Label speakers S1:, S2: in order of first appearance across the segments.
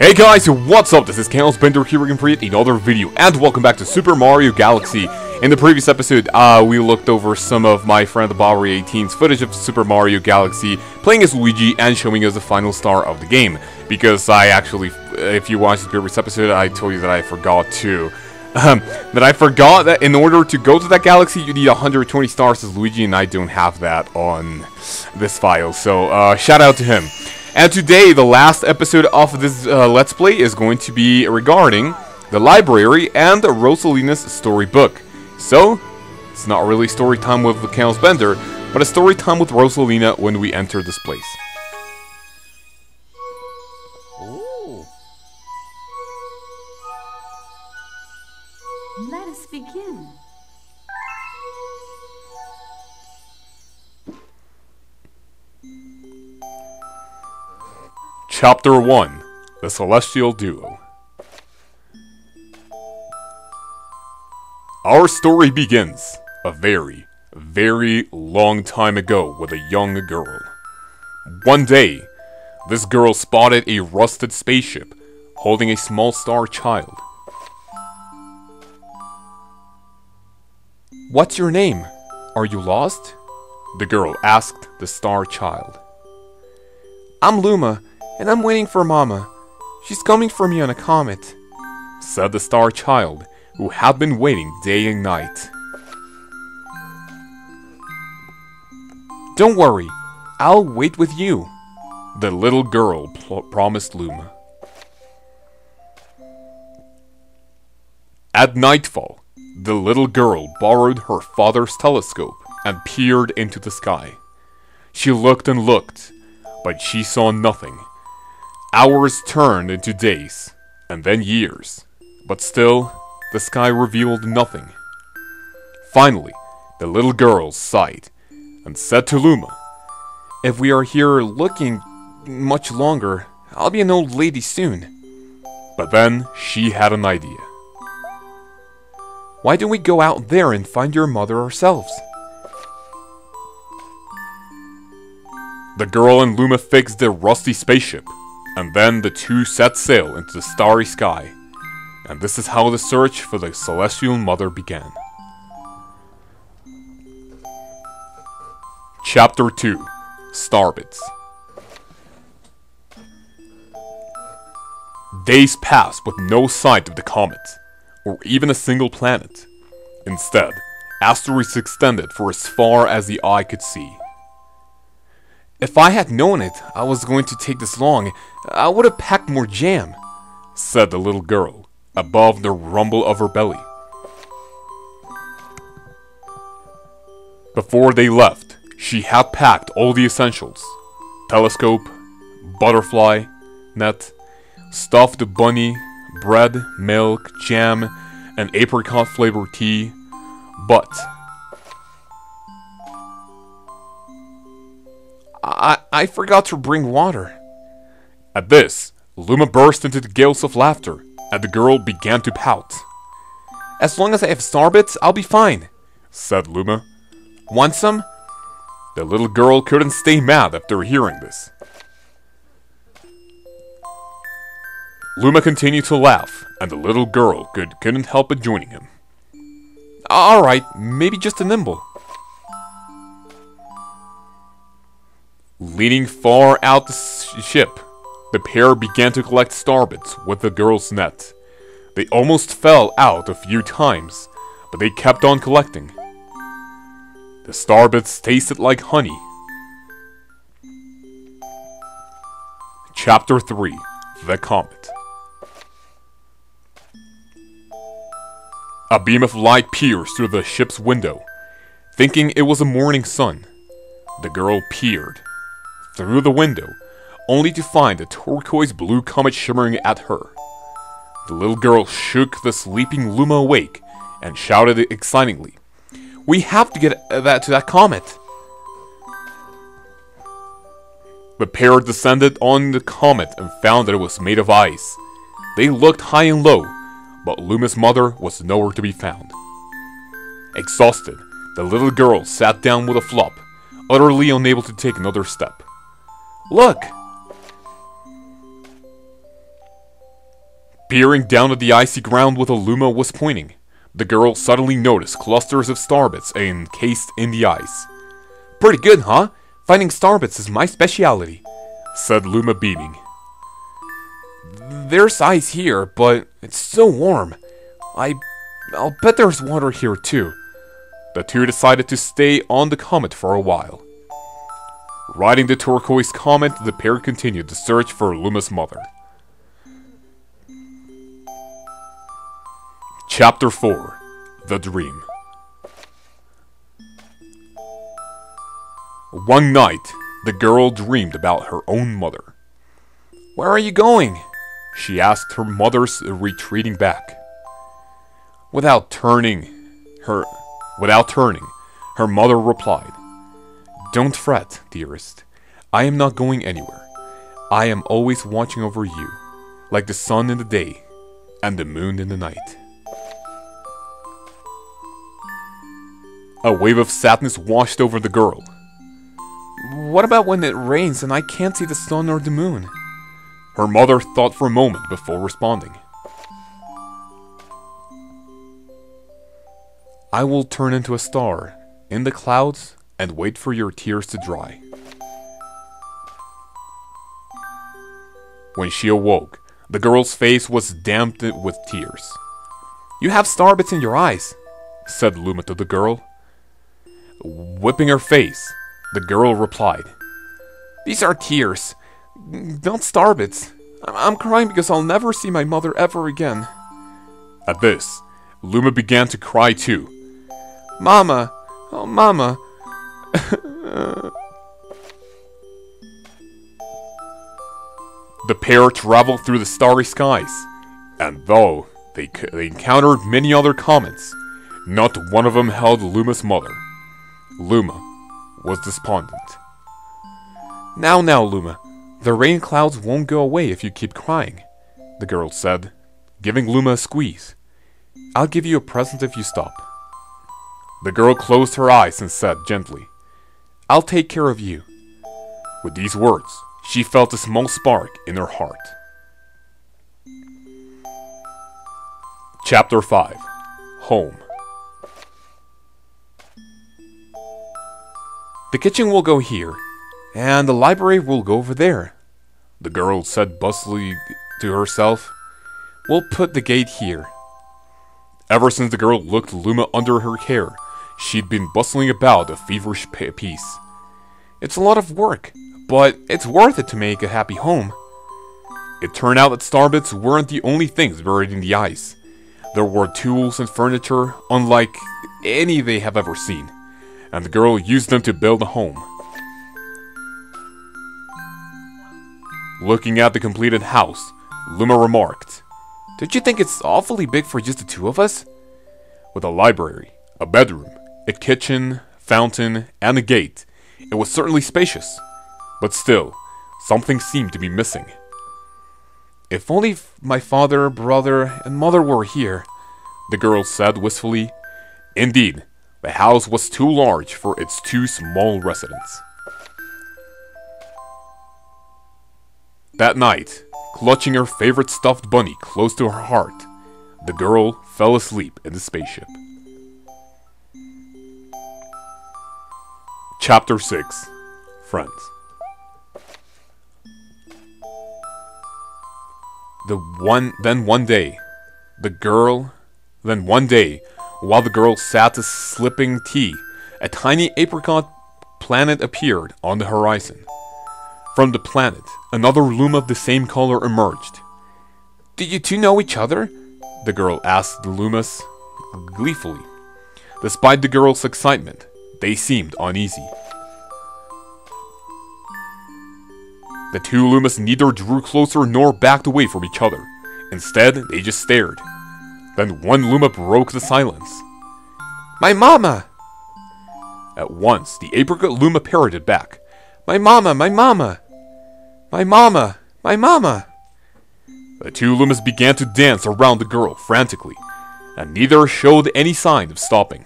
S1: Hey guys, what's up? This is kaozbender here again for yet another video, and welcome back to Super Mario Galaxy. In the previous episode, we looked over some of my friend the Bowery 18's footage of Super Mario Galaxy, playing as Luigi and showing us the final star of the game. Because I actually, if you watched the previous episode, I told you that I forgot to. That in order to go to that galaxy, you need 120 stars as Luigi, and I don't have that on this file, so shout out to him. And today, the last episode of this Let's Play is going to be regarding the library and Rosalina's storybook. So, it's not really story time with the kaozbender, but a story time with Rosalina when we enter this place.
S2: Ooh. Let us begin.
S1: Chapter 1, The Celestial Duo. Our story begins a very, very long time ago with a young girl. One day, this girl spotted a rusted spaceship holding a small star child. "What's your name? Are you lost?" the girl asked the star child. "I'm Luma, and I'm waiting for Mama. She's coming for me on a comet," said the star child, who had been waiting day and night. "Don't worry, I'll wait with you," the little girl promised Luma. At nightfall, the little girl borrowed her father's telescope and peered into the sky. She looked and looked, but she saw nothing. Hours turned into days, and then years, but still, the sky revealed nothing. Finally, the little girl sighed, and said to Luma, "If we are here looking much longer, I'll be an old lady soon." But then, she had an idea. "Why don't we go out there and find your mother ourselves?" The girl and Luma fixed their rusty spaceship, and then the two set sail into the starry sky. And this is how the search for the Celestial Mother began. Chapter 2, Starbits. Days passed with no sight of the comet, or even a single planet. Instead, asteroids extended for as far as the eye could see. "If I had known I was going to take this long, I would have packed more jam," said the little girl, above the rumble of her belly. Before they left, she had packed all the essentials: telescope, butterfly, net, stuffed bunny, bread, milk, jam, and apricot-flavored tea, but I forgot to bring water." At this, Luma burst into gales of laughter, and the girl began to pout. "As long as I have starbits, I'll be fine," said Luma. "Want some?" The little girl couldn't stay mad after hearing this. Luma continued to laugh, and the little girl couldn't help but joining him. "Alright, maybe just a nimble." Leaning far out the ship, the pair began to collect starbits with the girl's net. They almost fell out a few times, but they kept on collecting. The starbits tasted like honey. Chapter 3, The Comet. A beam of light pierced through the ship's window. Thinking it was a morning sun, the girl peered through the window, only to find a turquoise blue comet shimmering at her. The little girl shook the sleeping Luma awake and shouted excitedly, "We have to get to that comet!" The pair descended on the comet and found that it was made of ice. They looked high and low, but Luma's mother was nowhere to be found. Exhausted, the little girl sat down with a flop, utterly unable to take another step. "Look!" Peering down at the icy ground with a Luma was pointing, the girl suddenly noticed clusters of starbits encased in the ice. "Pretty good, huh? Finding starbits is my specialty," said Luma, beaming. "There's ice here, but it's so warm. I'll bet there's water here too." The two decided to stay on the Comet for a while. Riding the turquoise Comet, the pair continued the search for Luma's mother. Chapter 4: The Dream. One night, the girl dreamed about her own mother. "Where are you going?" she asked her mother's retreating back. Without turning, her mother replied, "Don't fret, dearest. I am not going anywhere. I am always watching over you, like the sun in the day and the moon in the night." A wave of sadness washed over the girl. "What about when it rains and I can't see the sun or the moon?" Her mother thought for a moment before responding. "I will turn into a star in the clouds and wait for your tears to dry." When she awoke, the girl's face was damped with tears. "You have starbits in your eyes," said Luma to the girl. Whipping her face, the girl replied, "These are tears, not starbits. I'm crying because I'll never see my mother ever again." At this, Luma began to cry too. "Mama! Oh, Mama!" The pair traveled through the starry skies, and though they encountered many other comets, not one of them held Luma's mother. Luma was despondent. Now, Luma, the rain clouds won't go away if you keep crying," the girl said, giving Luma a squeeze. "I'll give you a present if you stop." The girl closed her eyes and said gently, "I'll take care of you." With these words, she felt a small spark in her heart. Chapter 5: Home. "The kitchen will go here, and the library will go over there," the girl said bustily to herself. "We'll put the gate here." Ever since the girl looked Luma under her care, she'd been bustling about a feverish pace. It's a lot of work, but it's worth it to make a happy home. It turned out that starbits weren't the only things buried in the ice. There were tools and furniture unlike any they have ever seen, and the girl used them to build a home. Looking at the completed house, Luma remarked, "Don't you think it's awfully big for just the two of us?" With a library, a bedroom, a kitchen, fountain, and a gate, it was certainly spacious. But still, something seemed to be missing. "If only my father, brother, and mother were here," the girl said wistfully. Indeed, the house was too large for its two small residents. That night, clutching her favorite stuffed bunny close to her heart, the girl fell asleep in the spaceship. Chapter 6: Friends. Then one day, while the girl sat sipping tea, a tiny apricot planet appeared on the horizon. From the planet, another Luma of the same color emerged. "Do you two know each other?" the girl asked the Lumas gleefully. Despite the girl's excitement, they seemed uneasy. The two Lumas neither drew closer nor backed away from each other. Instead, they just stared. Then one Luma broke the silence. "My mama!" At once, the apricot Luma parroted back. "My mama! My mama! My mama! My mama!" The two Lumas began to dance around the girl frantically, and neither showed any sign of stopping.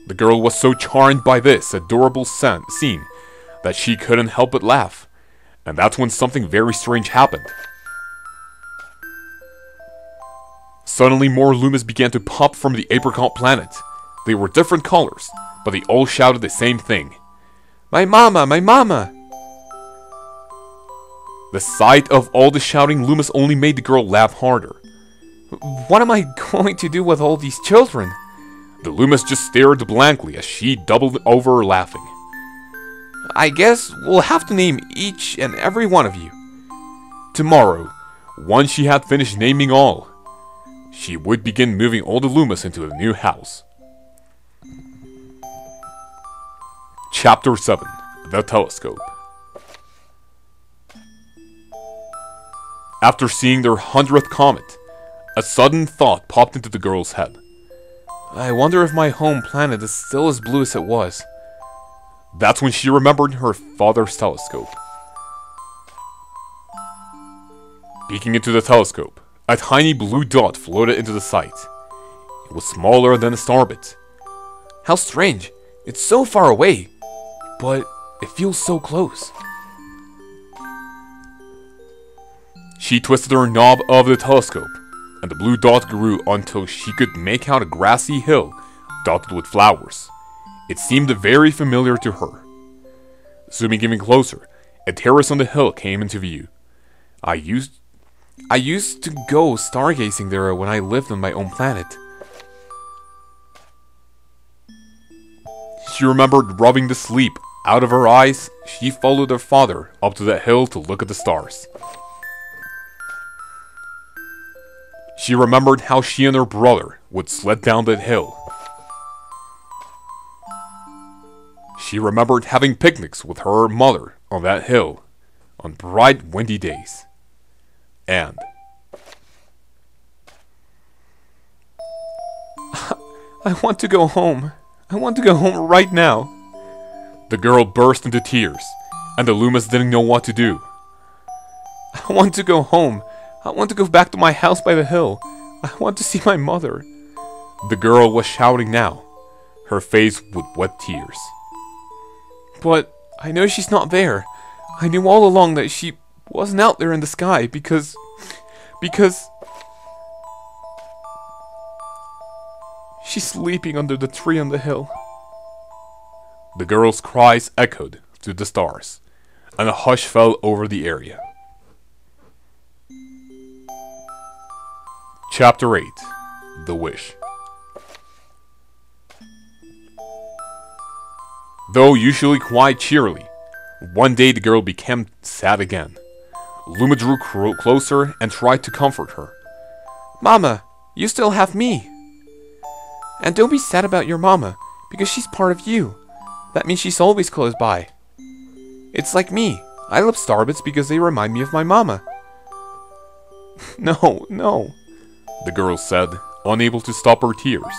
S1: The girl was so charmed by this adorable scene that she couldn't help but laugh, and that's when something very strange happened. Suddenly more Lumas began to pop from the apricot planet. They were different colors, but they all shouted the same thing. My mama! My mama! The sight of all the shouting Lumas only made the girl laugh harder. What am I going to do with all these children? The Lumas just stared blankly as she doubled over laughing. I guess we'll have to name each and every one of you. Tomorrow, once she had finished naming all, she would begin moving all the Lumas into the new house. Chapter 7: The Telescope. After seeing their 100th comet, a sudden thought popped into the girl's head. I wonder if my home planet is still as blue as it was. That's when she remembered her father's telescope. Peeking into the telescope, a tiny blue dot floated into the sight. It was smaller than a starbit. How strange! It's so far away, but it feels so close. She twisted her knob of the telescope, and the blue dot grew until she could make out a grassy hill dotted with flowers. It seemed very familiar to her. Zooming even closer, a terrace on the hill came into view. I used to go stargazing there when I lived on my own planet. She remembered rubbing the sleep out of her eyes. She followed her father up to that hill to look at the stars. She remembered how she and her brother would sled down that hill. She remembered having picnics with her mother on that hill on bright, windy days. And I want to go home. I want to go home right now. The girl burst into tears, and the Lumas didn't know what to do. I want to go home. I want to go back to my house by the hill. I want to see my mother. The girl was shouting now, her face with wet tears. But I know she's not there. I knew all along that she wasn't out there in the sky because she's sleeping under the tree on the hill. The girl's cries echoed to the stars, and a hush fell over the area. Chapter 8: The Wish. Though usually quite cheerily, one day the girl became sad again. Luma drew closer and tried to comfort her. Mama, you still have me. And don't be sad about your mama, because she's part of you. That means she's always close by. It's like me. I love starbits because they remind me of my mama. No, no, the girl said, unable to stop her tears.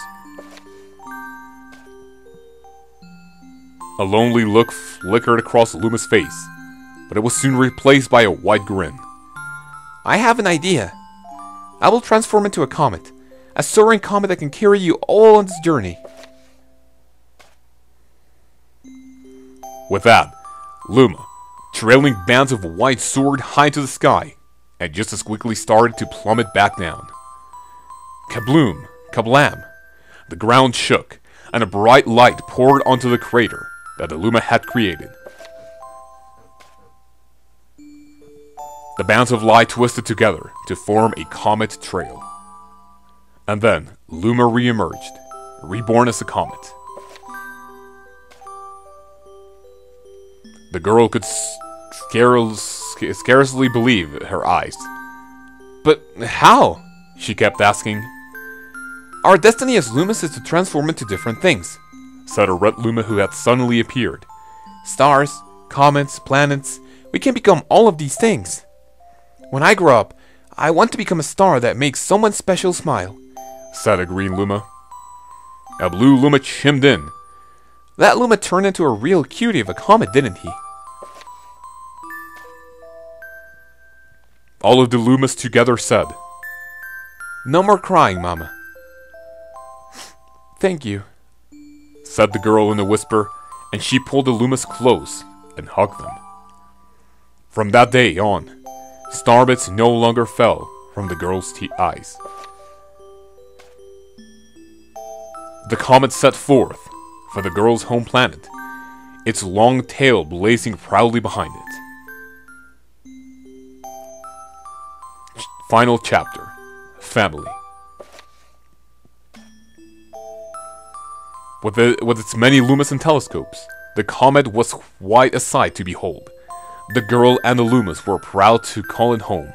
S1: A lonely look flickered across Luma's face, but it was soon replaced by a wide grin. I have an idea. I will transform into a comet. A soaring comet that can carry you all on this journey. With that, Luma, trailing bands of white, soared high to the sky, and just as quickly started to plummet back down. Kabloom! Kablam! The ground shook, and a bright light poured onto the crater that the Luma had created. The bands of light twisted together to form a comet trail. And then, Luma re-emerged, reborn as a comet. The girl could scarcely believe her eyes. But how? She kept asking. Our destiny as Lumas is to transform into different things, said a red Luma who had suddenly appeared. Stars, comets, planets, we can become all of these things. When I grow up, I want to become a star that makes someone special smile, said a green Luma. A blue Luma chimed in. That Luma turned into a real cutie of a comet, didn't he? All of the Lumas together said, No more crying, Mama. Thank you, said the girl in a whisper, and she pulled the Lumas close and hugged them. From that day on, starbits no longer fell from the girl's eyes. The comet set forth for the girl's home planet, its long tail blazing proudly behind it. Final chapter. Family. With its many Lumas and telescopes, the comet was quite a sight to behold. The girl and the Lumas were proud to call it home.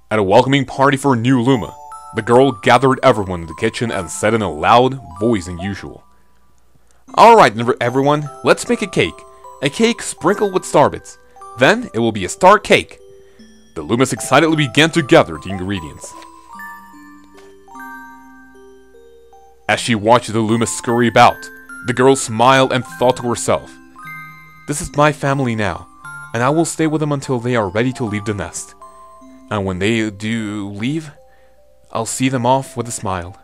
S1: At a welcoming party for a new Luma, the girl gathered everyone in the kitchen and said in a loud voice than usual, "Alright everyone, let's make a cake. A cake sprinkled with star bits. Then it will be a star cake." The Lumas excitedly began to gather the ingredients. As she watched the Lumas scurry about, the girl smiled and thought to herself, "This is my family now, and I will stay with them until they are ready to leave the nest. And when they do leave, I'll see them off with a smile.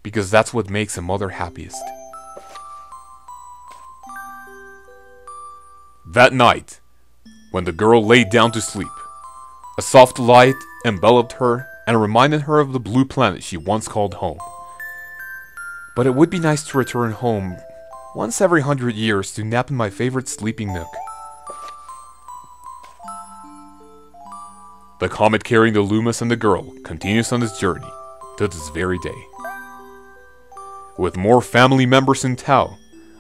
S1: Because that's what makes a mother happiest." That night, when the girl lay down to sleep, a soft light enveloped her and reminded her of the blue planet she once called home. But it would be nice to return home once every 100 years to nap in my favorite sleeping nook. The comet carrying the Lumas and the girl continues on its journey to this very day. With more family members in tow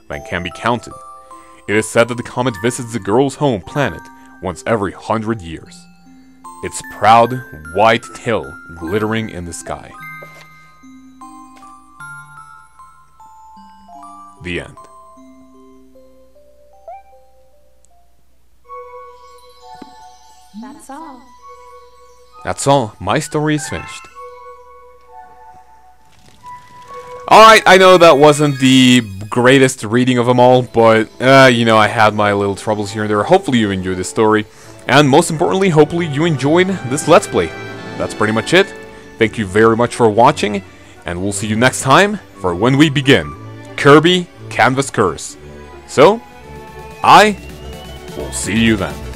S1: than can be counted, it is said that the comet visits the girl's home planet once every 100 years, its proud white tail glittering in the sky. The end.
S2: That's all.
S1: That's all. My story is finished. Alright, I know that wasn't the greatest reading of them all, but, you know, I had my little troubles here and there. Hopefully you enjoyed this story, and most importantly, hopefully you enjoyed this Let's Play. That's pretty much it. Thank you very much for watching, and we'll see you next time for when we begin Kirby Canvas Curse. So, I will see you then.